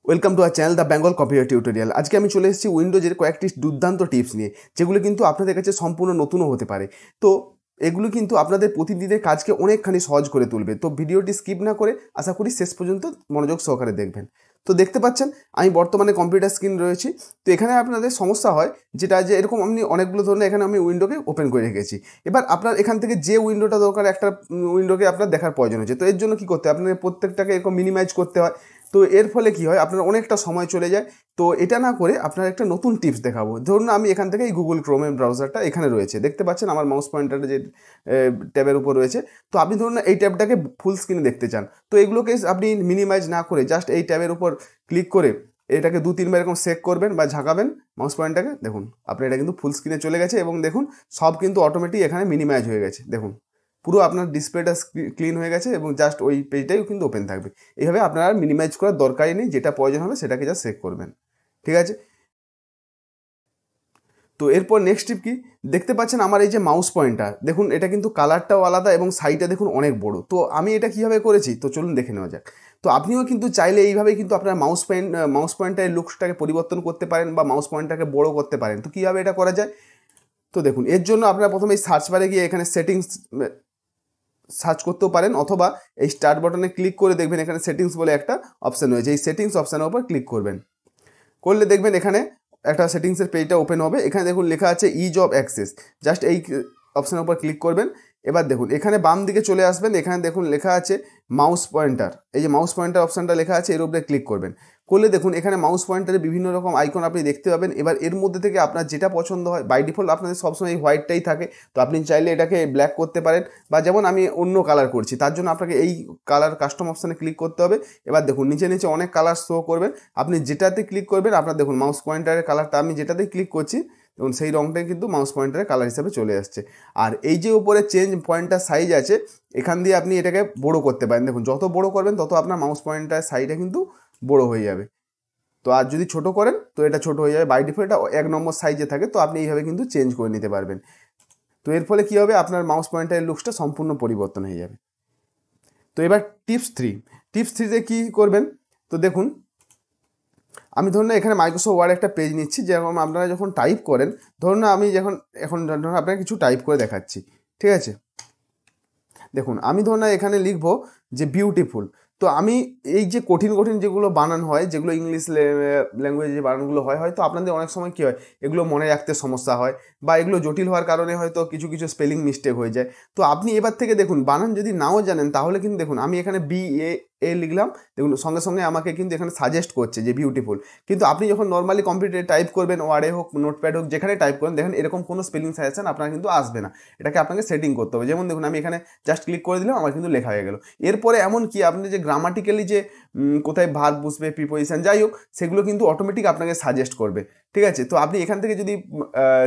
Welcome to our channel the Bengal computer tutorial. আজকে আমি চলে এসেছি উইন্ডোজের কয়েকটি দুর্দান্ত টিপস নিয়ে, যেগুলো কিন্তু আপনাদের কাছে সম্পূর্ণ নতুনও হতে পারে। তো এগুলো কিন্তু আপনাদের প্রতিদিনের কাজকে অনেকখানি সহজ করে তুলবে। তো ভিডিওটি স্কিপ না করে আশা করি শেষ পর্যন্ত মনোযোগ সহকারে দেখবেন। তো দেখতে পাচ্ছেন আমি বর্তমানে কম্পিউটার স্ক্রিন রয়েছি। তো এখানে আপনাদের সমস্যা হয় যেটা যে এরকম আমি অনেকগুলো ধরনের এখানে আমি উইন্ডোকে ওপেন করে রেখেছি। এবার আপনার এখান থেকে যে উইন্ডোটা দরকার একটা উইন্ডোকে আপনার দেখার প্রয়োজন হচ্ছে। তো এর জন্য কী করতে হয়, আপনার প্রত্যেকটাকে এরকম মিনিমাইজ করতে হয়। তো এর ফলে কি হয়, আপনার অনেকটা সময় চলে যায়। তো এটা না করে আপনার একটা নতুন টিপস দেখাবো। ধরুন আমি এখান থেকে এই গুগল ক্রোমের ব্রাউজারটা এখানে রয়েছে, দেখতে পাচ্ছেন আমার মাউস পয়েন্টারটা যে ট্যাবের উপর রয়েছে। তো আপনি ধরুন এই ট্যাবটাকে ফুল স্ক্রিনে দেখতে চান, তো এগুলোকে আপনি মিনিমাইজ না করে জাস্ট এই ট্যাবের উপর ক্লিক করে এটাকে 2-3 বার এরকম সেক করবেন বা ঝাঁকাবেন মাউস পয়েন্টটাকে। দেখুন আপনার এটা কিন্তু ফুল স্ক্রিনে চলে গেছে এবং দেখুন সব কিন্তু অটোমেটিক এখানে মিনিমাইজ হয়ে গেছে। দেখুন পুরো আপনার ডিসপ্লেটা ক্লিন হয়ে গেছে এবং জাস্ট ওই পেজটাই কিন্তু ওপেন থাকবে। এইভাবে আপনার আর মিনিমাইজ করার দরকারই নেই, যেটা প্রয়োজন হবে সেটাকে জাস্ট সেভ করবেন। ঠিক আছে, তো এরপর নেক্সট টিপ কি, দেখতে পাচ্ছেন আমার এই যে মাউস পয়েন্টার, দেখুন এটা কিন্তু কালারটাও আলাদা এবং সাইজটা দেখুন অনেক বড়। তো আমি এটা কীভাবে করেছি তো চলুন দেখে নেওয়া যাক। তো আপনিও কিন্তু চাইলে এইভাবেই কিন্তু আপনার মাউস পয়েন্টারের লুকসটাকে পরিবর্তন করতে পারেন বা মাউস পয়েন্টারকে বড় করতে পারেন। তো কীভাবে এটা করা যায়, তো দেখুন এর জন্য আপনারা প্রথমে এই সার্চ বারে গিয়ে এখানে সেটিংস সার্চ করতেও পারেন, অথবা এই স্টার্ট বাটনে ক্লিক করে দেখবেন এখানে সেটিংস বলে একটা অপশান রয়েছে। এই সেটিংস অপশানের উপর ক্লিক করবেন, করলে দেখবেন এখানে একটা সেটিংসের পেজটা ওপেন হবে। এখানে দেখুন লেখা আছে ইজ অফ অ্যাক্সেস, জাস্ট এই অপশানের উপর ক্লিক করবেন। এবার দেখুন এখানে বাম দিকে চলে আসবেন, এখানে দেখুন লেখা আছে মাউস পয়েন্টার। এই যে মাউস পয়েন্টার অপশানটা লেখা আছে এর উপরে ক্লিক করবেন, করলে দেখুন এখানে মাউস পয়েন্টারে বিভিন্ন রকম আইকন আপনি দেখতে পাবেন। এবার এর মধ্যে থেকে আপনার যেটা পছন্দ হয়, বাই ডিফল্ট আপনাদের সবসময় এই হোয়াইটটাই থাকে, তো আপনি চাইলে এটাকে ব্ল্যাক করতে পারেন বা যেমন আমি অন্য কালার করছি তার জন্য আপনাকে এই কালার কাস্টম অপশানে ক্লিক করতে হবে। এবার দেখুন নিচে নিচে অনেক কালার শো করবেন, আপনি যেটাতে ক্লিক করবেন আপনার দেখুন মাউস পয়েন্টারের কালারটা আমি যেটাতেই ক্লিক করছি এবং সেই রঙটাই কিন্তু মাউস পয়েন্টারের কালার হিসাবে চলে আসছে। আর এই যে উপরে চেঞ্জ পয়েন্টার সাইজ আছে, এখান দিয়ে আপনি এটাকে বড় করতে পারেন। দেখুন যত বড় করবেন তত আপনার মাউস পয়েন্টারের সাইজটা কিন্তু বড় হয়ে যাবে। তো আর যদি ছোট করেন তো এটা ছোট হয়ে যাবে। বাই ডিফল্ট এটা 1 নম্বর সাইজে থাকে, তো আপনি এইভাবে কিন্তু চেঞ্জ করে নিতে পারবেন। তো এর ফলে কী হবে, আপনার মাউস পয়েন্টারের লুকসটা সম্পূর্ণ পরিবর্তন হয়ে যাবে। তো এবার টিপস থ্রিতে কী করবেন, তো দেখুন আমি ধরুন এখানে মাইক্রোসফট ওয়ার্ড একটা পেজ নিচ্ছি। যেরকম আপনারা যখন টাইপ করেন, ধরুন আমি এখন ধরুন আপনাকে কিছু টাইপ করে দেখাচ্ছি। ঠিক আছে, দেখুন আমি ধরুন এখানে লিখবো যে বিউটিফুল। তো আমি এই যে কঠিন কঠিন যেগুলো বানান হয়, যেগুলো ইংলিশ ল্যাঙ্গুয়েজে যে বানানগুলো হয়, হয়তো আপনাদের অনেক সময় কী হয় এগুলো মনে রাখতে সমস্যা হয় বা এগুলো জটিল হওয়ার কারণে হয়তো কিছু কিছু স্পেলিং মিস্টেক হয়ে যায়। তো আপনি এবার থেকে দেখুন বানান যদি নাও জানেন তাহলে কিন্তু দেখুন আমি এখানে BA লিখলাম, দেখুন সঙ্গে সঙ্গে আমাকে কিন্তু এখানে সাজেস্ট করছে যে বিউটিফুল। কিন্তু আপনি যখন নর্মালি কম্পিউটারে টাইপ করবেন, ওয়ার্ডে হোক নোটপ্যাড হোক যেখানে টাইপ করেন, দেখেন এরকম কোনো স্পেলিং সাজেশন আপনার কিন্তু আসবে না। এটাকে আপনাকে সেটিং করতে হবে। যেমন দেখুন আমি এখানে জাস্ট ক্লিক করে দিলাম, আমার কিন্তু লেখা হয়ে গেল। এরপরে এমন কি আপনি যে গ্রামাটিক্যালি যে কোথায় ভার্ব বসবে, প্রিপোজিশন যাই হোক, সেগুলো কিন্তু অটোমেটিক আপনাকে সাজেস্ট করবে। ঠিক আছে, তো আপনি এখান থেকে যদি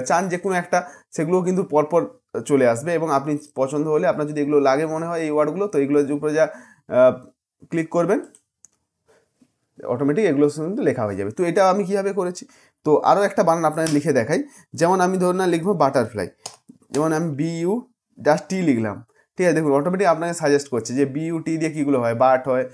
চান যে কোনো একটা, সেগুলো কিন্তু পরপর চলে আসবে এবং আপনি পছন্দ হলে আপনার যদি এগুলো লাগে মনে হয় এই ওয়ার্ডগুলো, তো এগুলোর উপরে যা ক্লিক করবেন অটোমেটিক এগুলো কিন্তু লেখা হয়ে যাবে। তো এটা আমি কীভাবে করেছি, তো আরও একটা বানান আপনাকে লিখে দেখাই। যেমন আমি ধরুন না লিখবো বাটারফ্লাই, যেমন আমি BU জাস্ট টি লিখলাম। ঠিক আছে, দেখুন অটোমেটিক আপনাকে সাজেস্ট করছে যে BUT দিয়ে কীগুলো হয়, বাট হয়,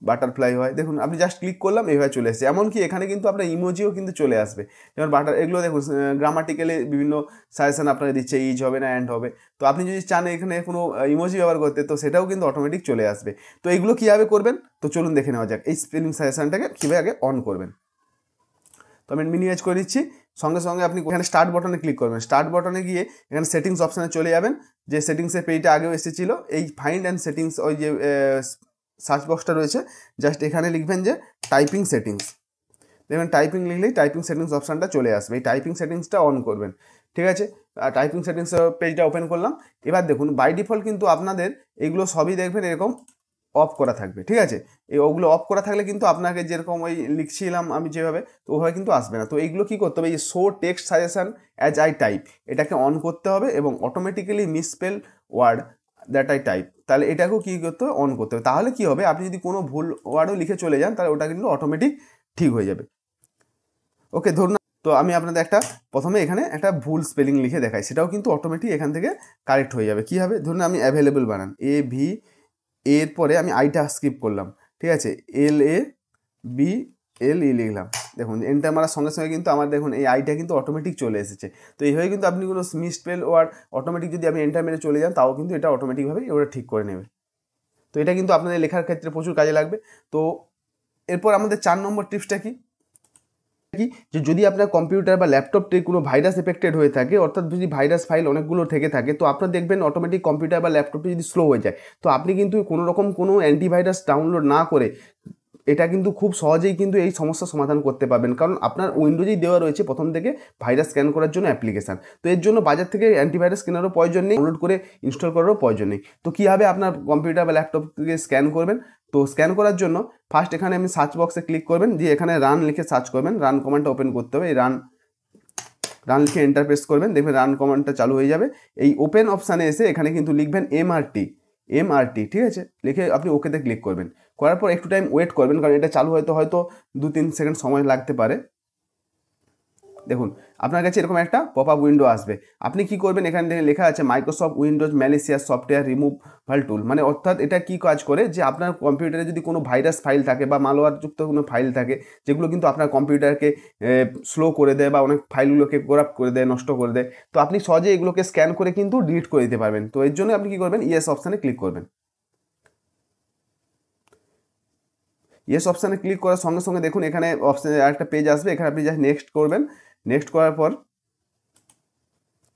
বাটারফ্লাই হয়। দেখুন আপনি জাস্ট ক্লিক করলাম, এইভাবে চলে এসেছে। এমনকি এখানে কিন্তু আপনার ইমোজিও কিন্তু চলে আসবে। যেমন এগুলো দেখুন গ্রামাটিক্যালি বিভিন্ন সাজেশন আপনাকে দিচ্ছে, ইজ হবে না অ্যান্ড হবে। তো আপনি যদি চান এখানে কোনো ইমোজি ব্যবহার করতে, তো সেটাও কিন্তু অটোমেটিক চলে আসবে। তো এইগুলো কীভাবে করবেন তো চলুন দেখে নেওয়া যাক। এই স্পেলিং সাজেশনটাকে কীভাবে আগে অন করবেন। তো আমি মিনিমাইজ করে দিচ্ছি। সঙ্গে সঙ্গে আপনি এখানে স্টার্ট বাটনে ক্লিক করবেন। স্টার্ট বাটনে গিয়ে এখানে সেটিংস অপশানে চলে যাবেন, যে সেটিংসের পেজটা আগেও এসেছিলো। এই ফাইন্ড অ্যান্ড সেটিংস, ওই যে সার্চ বক্সটা রয়েছে, জাস্ট এখানে লিখবেন যে টাইপিং সেটিংস। দেখবেন টাইপিং লিখলেই টাইপিং সেটিংস অপশানটা চলে আসবে। এই টাইপিং সেটিংসটা অন করবেন। ঠিক আছে, টাইপিং সেটিংস পেজটা ওপেন করলাম। এবার দেখুন বাই ডিফল্ট কিন্তু আপনাদের এগুলো সবই দেখবেন এরকম অফ করা থাকবে। ঠিক আছে, ওগুলো অফ করা থাকলে কিন্তু আপনাকে যেরকম ওই লিখছিলাম আমি যেভাবে, তো ওভাবে কিন্তু আসবে না। তো এইগুলো কী করতে হবে, এই show text suggestion as I type, এটাকে অন করতে হবে এবং automatically misspell word that I type, তাহলে এটাকেও কী করতে হবে, অন করতে হবে। তাহলে কী হবে, আপনি যদি কোনো ভুল ওয়ার্ডও লিখে চলে যান তাহলে ওটা কিন্তু অটোমেটিক ঠিক হয়ে যাবে। ওকে, ধরুন তো আমি আপনাদের প্রথমে এখানে একটা ভুল স্পেলিং লিখে দেখাই, সেটাও কিন্তু অটোমেটিক এখান থেকে কারেক্ট হয়ে যাবে। কী হবে, ধরুন আমি অ্যাভেলেবল বানান এর পরে আমি আইটা স্কিপ করলাম। ঠিক আছে, LABEL লিখলাম, দেখুন এন্টার মারার সঙ্গে সঙ্গে কিন্তু আমার দেখুন এই আইটা কিন্তু অটোমেটিক চলে এসেছে। তো এইভাবে কিন্তু আপনি কোনো মিসস্পেল ওয়ার্ড অটোমেটিক যদি আপনি এন্টার মেরে চলে যান তাও কিন্তু এটা অটোমেটিকভাবেই ওরা ঠিক করে নেবে। তো এটা কিন্তু আপনাদের লেখার ক্ষেত্রে প্রচুর কাজে লাগবে। তো এরপর আমাদের 4 নম্বর টিপসটা কি যে যদি আপনার কম্পিউটার বা ল্যাপটপটি কোনো ভাইরাস এফেক্টেড হয়ে থাকে, অর্থাৎ যদি ভাইরাস ফাইল অনেকগুলো থেকে থাকে, তো আপনার দেখবেন অটোমেটিক কম্পিউটার বা ল্যাপটপটি যদি স্লো হয়ে যায়, তো আপনি কিন্তু কোনো রকম কোনো অ্যান্টিভাইরাস ডাউনলোড না করে এটা কিন্তু খুব সহজেই কিন্তু এই সমস্যার সমাধান করতে পারবেন। কারণ আপনার উইন্ডোজেই দেওয়া রয়েছে প্রথম থেকে ভাইরাস স্ক্যান করার জন্য অ্যাপ্লিকেশান। তো এর জন্য বাজার থেকে অ্যান্টিভাইরাস কেনারও প্রয়োজন নেই, ডাউনলোড করে ইনস্টল করারও প্রয়োজন নেই। তো কীভাবে আপনার কম্পিউটার বা ল্যাপটপকে স্ক্যান করবেন? তো স্ক্যান করার জন্য ফার্স্ট এখানে আপনি সার্চ বক্সে ক্লিক করবেন, দিয়ে এখানে রান লিখে সার্চ করবেন। রান কমান্ডটা ওপেন করতে হবে। এই রান লিখে এন্টার প্রেস করবেন, দেখবেন রান কমান্ডটা চালু হয়ে যাবে। এই ওপেন অপশানে এসে এখানে কিন্তু লিখবেন এমআরটি, ঠিক আছে, লিখে আপনি ওকেতে ক্লিক করবেন। করার পর একটু টাইম ওয়েট করবেন, কারণ এটা চালু হয়তো 2-3 সেকেন্ড সময় লাগতে পারে। দেখুন আপনার কাছে এরকম একটা পপ আপ উইন্ডো আসবে। আপনি কি করবেন, এখানে দেখে লেখা আছে Microsoft Windows malicious software removal tool, মানে অর্থাৎ এটা কি কাজ করে যে আপনার কম্পিউটারে যদি কোনো ভাইরাস ফাইল থাকে বা মালওয়্যারযুক্ত কোনো ফাইল থাকে, যেগুলো কিন্তু আপনার কম্পিউটারকে স্লো করে দেয় বা অনেক ফাইলগুলোকে করাপ্ট করে দেয়, নষ্ট করে দেয়, তো আপনি সহজে এগুলোকে স্ক্যান করে কিন্তু ডিলিট করে দিতে পারবেন। তো এর জন্য আপনি কি করবেন, ইয়েস অপশানে ক্লিক করবেন। ইয়েস অপশানে ক্লিক করার সঙ্গে সঙ্গে দেখুন এখানে অপশানে আরেকটা পেজ আসবে, এখানে আপনি জাস্ট নেক্সট করবেন। নেক্সট করার পর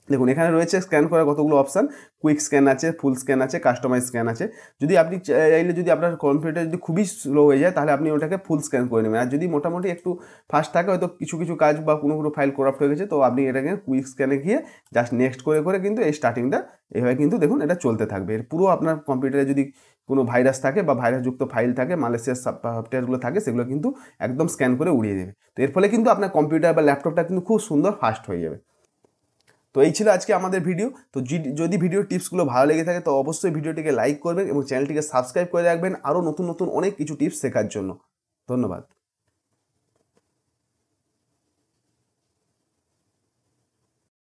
দেখুন এখানে রয়েছে স্ক্যান করার কতগুলো অপশান, কুইক স্ক্যান আছে, ফুল স্ক্যান আছে, কাস্টমাইজ স্ক্যান আছে। যদি আপনি চাইলে, যদি আপনার কম্পিউটার যদি খুবই স্লো হয়ে যায় তাহলে আপনি ওটাকে ফুল স্ক্যান করে নেবেন, আর যদি মোটামুটি একটু ফাস্ট থাকে, হয়তো কিছু কিছু কাজ বা কোনো ফাইল করাপ্ট হয়ে গেছে, তো আপনি এটাকে কুইক স্ক্যানে গিয়ে জাস্ট নেক্সট করে কিন্তু এই স্টার্টিংটা এভাবে কিন্তু দেখুন এটা চলতে থাকবে। এর পুরো আপনার কম্পিউটারে যদি কোনো ভাইরাস থাকে বা ভাইরাসযুক্ত ফাইল থাকে, মালয়েশিয়ার সফটওয়্যারগুলো থাকে, সেগুলো কিন্তু একদম স্ক্যান করে উড়িয়ে দেবে। তো এর ফলে কিন্তু আপনার কম্পিউটার বা ল্যাপটপটা কিন্তু খুব সুন্দর ফাস্ট হয়ে যাবে। তো এই ছিল আজকে আমাদের ভিডিও। তো যদি ভিডিও টিপসগুলো ভালো লেগে থাকে তো অবশ্যই ভিডিওটিকে লাইক করবেন এবং চ্যানেলটিকে সাবস্ক্রাইব করে রাখবেন আরও নতুন নতুন অনেক কিছু টিপস শেখার জন্য। ধন্যবাদ।